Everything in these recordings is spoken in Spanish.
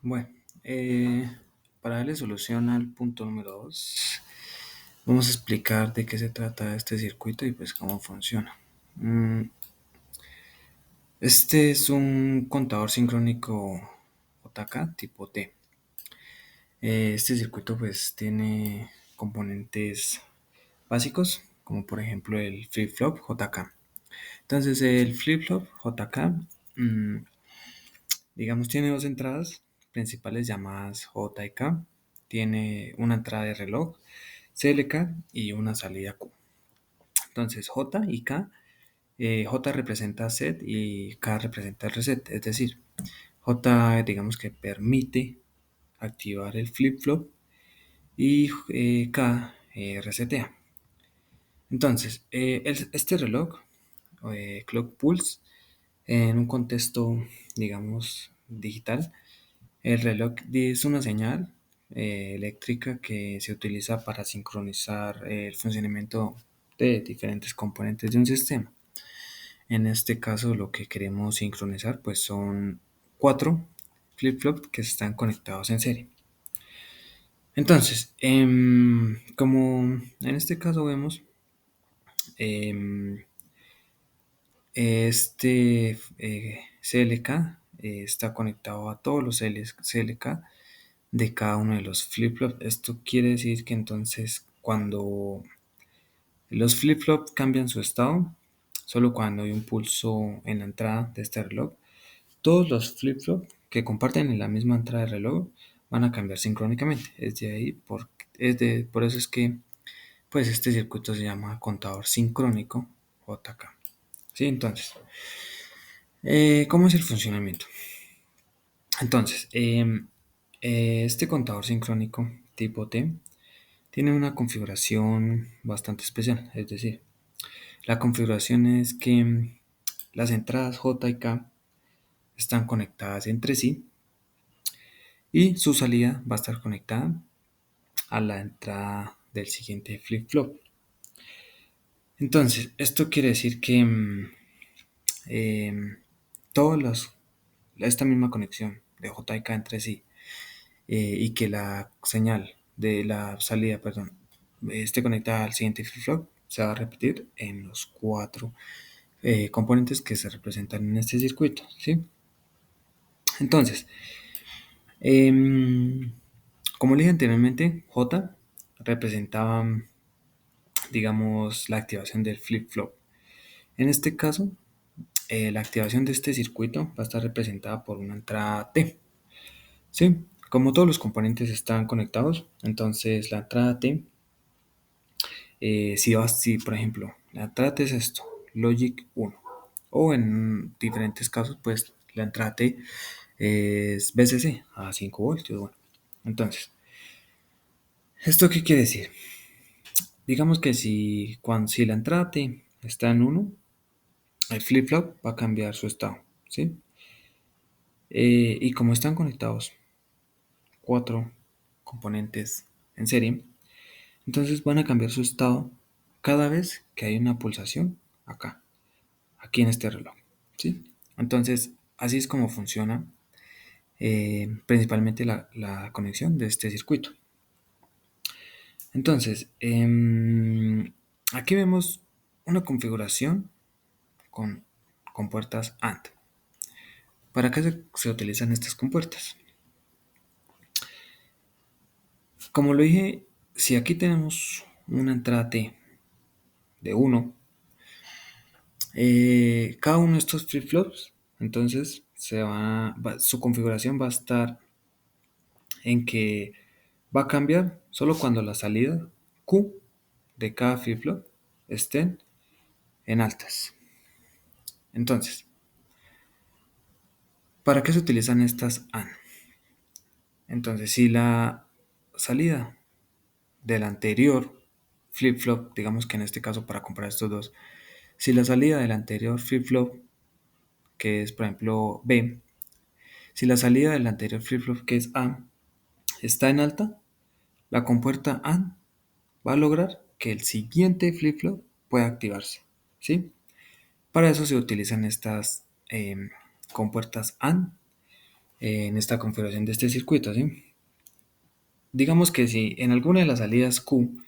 Bueno, para darle solución al punto número 2, vamos a explicar de qué se trata este circuito y pues cómo funciona. Este es un contador sincrónico JK tipo T. Este circuito pues tiene componentes básicos, como por ejemplo el flip-flop JK. Entonces el flip-flop JK, digamos, tiene dos entradas principales llamadas J y K. Tiene una entrada de reloj CLK y una salida Q. Entonces J y K, J representa set y K representa el reset. Es decir, J digamos que permite activar el flip-flop y K resetea. Entonces, este reloj, Clock Pulse, en un contexto, digamos, digital, el reloj es una señal eléctrica que se utiliza para sincronizar el funcionamiento de diferentes componentes de un sistema. En este caso, lo que queremos sincronizar pues son 4 flip-flops que están conectados en serie. Entonces, como en este caso vemos, em, este CLK está conectado a todos los CLK de cada uno de los flip-flops. Esto quiere decir que entonces cuando los flip-flops cambian su estado, solo cuando hay un pulso en la entrada de este reloj, todos los flip-flops que comparten en la misma entrada de reloj van a cambiar sincrónicamente. Por eso es que pues este circuito se llama contador sincrónico JK. ¿Sí? Entonces, ¿cómo es el funcionamiento? Entonces, este contador sincrónico tipo T tiene una configuración bastante especial. Es decir, la configuración es que las entradas J y K están conectadas entre sí y su salida va a estar conectada a la entrada del siguiente flip-flop. Entonces, esto quiere decir que em, todas esta misma conexión de J y K entre sí y que la señal de la salida, perdón, esté conectada al siguiente flip-flop, se va a repetir en los 4 componentes que se representan en este circuito, ¿sí? Entonces, em, como le dije anteriormente, J representaba, digamos, la activación del flip-flop. En este caso, la activación de este circuito va a estar representada por una entrada T, ¿sí? Como todos los componentes están conectados, entonces la entrada T, si por ejemplo la entrada T es esto, Logic 1, o en diferentes casos, pues la entrada T es VCC a 5 voltios. Bueno, entonces, ¿esto qué quiere decir? Digamos que si la entrada T está en 1, el flip-flop va a cambiar su estado, ¿sí? Y como están conectados 4 componentes en serie, entonces van a cambiar su estado cada vez que hay una pulsación acá, aquí en este reloj, ¿sí? Entonces, así es como funciona principalmente la conexión de este circuito. Entonces, aquí vemos una configuración con compuertas AND. ¿Para qué se utilizan estas compuertas? Como lo dije, si aquí tenemos una entrada T de 1, cada uno de estos flip-flops, entonces su configuración va a estar en que va a cambiar solo cuando la salida Q de cada flip-flop estén en altas. Entonces, ¿para qué se utilizan estas AND? Entonces, si la salida del anterior flip-flop, digamos que en este caso para comparar estos dos, si la salida del anterior flip-flop, que es por ejemplo B, si la salida del anterior flip-flop, que es A, está en alta, la compuerta AND va a lograr que el siguiente flip-flop pueda activarse, ¿sí? Para eso se utilizan estas compuertas AND en esta configuración de este circuito, ¿sí? Digamos que si en alguna de las salidas Q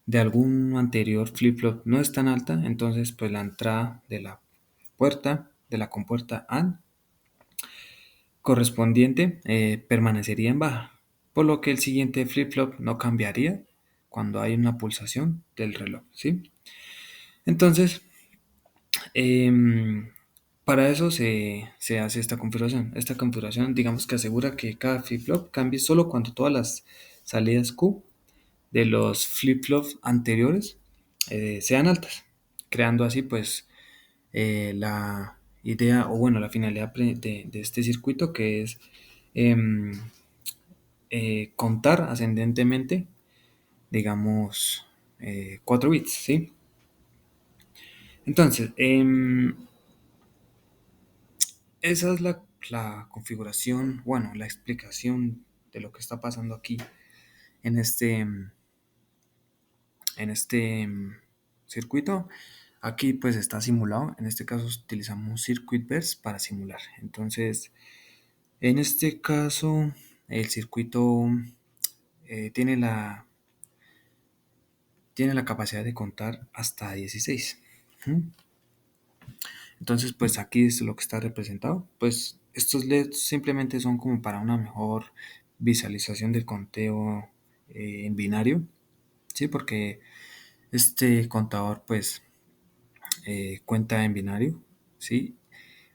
de algún anterior flip-flop no es tan alta, entonces pues la entrada de la puerta, de la compuerta AND correspondiente permanecería en baja, por lo que el siguiente flip-flop no cambiaría cuando hay una pulsación del reloj, ¿sí? Entonces, em, para eso se hace esta configuración. Esta configuración, digamos que asegura que cada flip-flop cambie solo cuando todas las salidas Q de los flip-flops anteriores sean altas, creando así pues la idea o bueno la finalidad de este circuito que es em, contar ascendentemente, digamos, 4 bits, ¿sí? Entonces, esa es la configuración, bueno, la explicación de lo que está pasando aquí en este circuito. Aquí pues está simulado, en este caso utilizamos Circuitverse para simular. Entonces, en este caso, el circuito tiene la capacidad de contar hasta 16. ¿Mm? Entonces, pues aquí es lo que está representado. Pues estos LEDs simplemente son como para una mejor visualización del conteo en binario, ¿sí? Porque este contador, pues, cuenta en binario, ¿sí?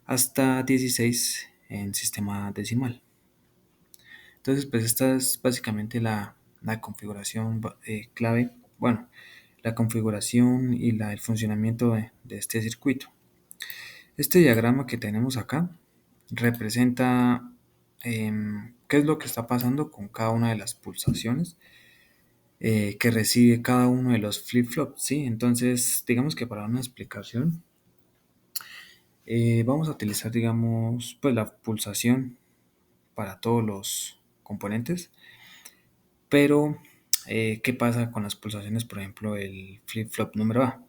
Hasta 16 en sistema decimal. Entonces, pues esta es básicamente la configuración clave, bueno, la configuración y el funcionamiento de este circuito. Este diagrama que tenemos acá representa qué es lo que está pasando con cada una de las pulsaciones que recibe cada uno de los flip-flops, ¿sí? Entonces, digamos que para una explicación, vamos a utilizar, digamos, pues la pulsación para todos los componentes, pero ¿qué pasa con las pulsaciones, por ejemplo, el flip-flop número A?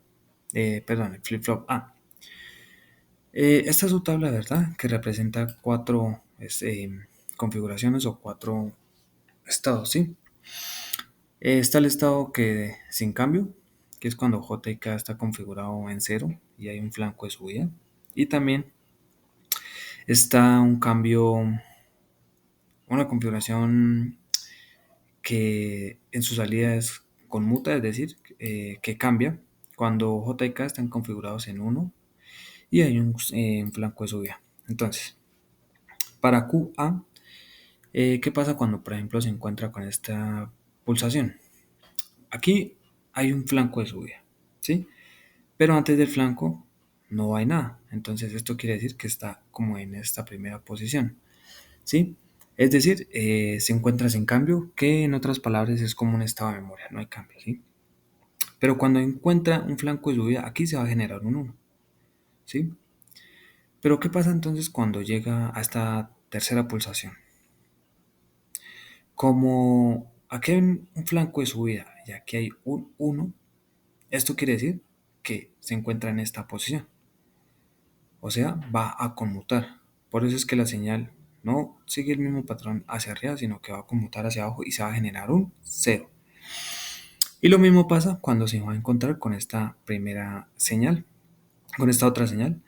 Perdón, el flip-flop A. Esta es su tabla, ¿verdad? Que representa cuatro configuraciones o cuatro estados, ¿sí? Está el estado que sin cambio, que es cuando J y K está configurado en cero y hay un flanco de subida. Y también está un cambio, una configuración que en su salida es conmuta, es decir, que cambia cuando J y K están configurados en uno y hay un flanco de subida. Entonces, para QA, ¿qué pasa cuando, por ejemplo, se encuentra con esta pulsación? Aquí hay un flanco de subida, ¿sí? Pero antes del flanco no hay nada. Entonces esto quiere decir que está como en esta primera posición, ¿sí? Es decir, se encuentra sin cambio, que en otras palabras es como un estado de memoria, no hay cambio, ¿sí? Pero cuando encuentra un flanco de subida, aquí se va a generar un 1, ¿sí? Pero ¿qué pasa entonces cuando llega a esta tercera pulsación? Como aquí hay un flanco de subida y aquí hay un 1, esto quiere decir que se encuentra en esta posición. O sea, va a conmutar. Por eso es que la señal no sigue el mismo patrón hacia arriba, sino que va a conmutar hacia abajo y se va a generar un 0. Y lo mismo pasa cuando se va a encontrar con esta primera señal, con esta otra señal.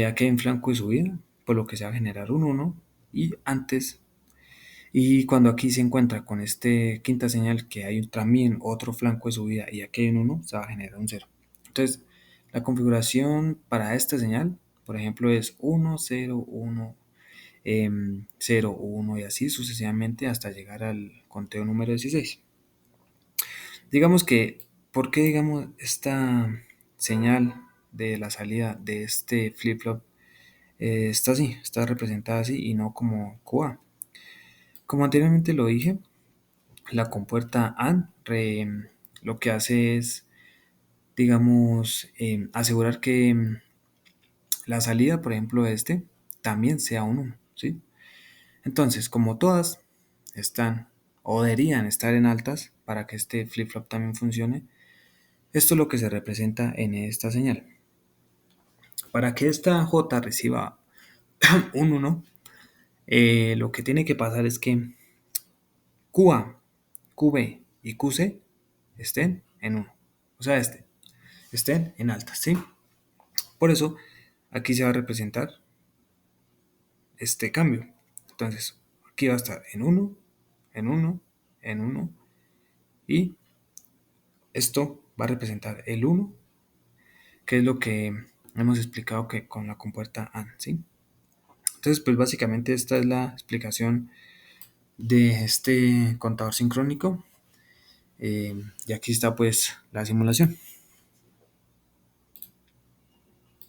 Aquí hay un flanco de subida, por lo que se va a generar un 1. Y cuando aquí se encuentra con esta quinta señal, que hay también otro flanco de subida y aquí hay un 1, se va a generar un 0. Entonces, la configuración para esta señal, por ejemplo, es 1, 0, 1, 0, 1 y así sucesivamente hasta llegar al conteo número 16. Digamos que, ¿por qué digamos esta señal de la salida de este flip-flop está así, está representada así y no como QA? Como anteriormente lo dije, la compuerta AND lo que hace es, digamos, asegurar que la salida, por ejemplo, de este, también sea un 1, ¿sí? Entonces, como todas están o deberían estar en altas para que este flip-flop también funcione, esto es lo que se representa en esta señal. Para que esta J reciba un 1, Lo que tiene que pasar es que QA, QB y QC estén en uno. O sea, estén en altas, ¿sí? Por eso, aquí se va a representar este cambio. Entonces, aquí va a estar en uno, en uno, en uno, y esto va a representar el uno, que es lo que hemos explicado que con la compuerta AND, ¿sí? Entonces, pues básicamente esta es la explicación de este contador sincrónico. Y aquí está pues la simulación.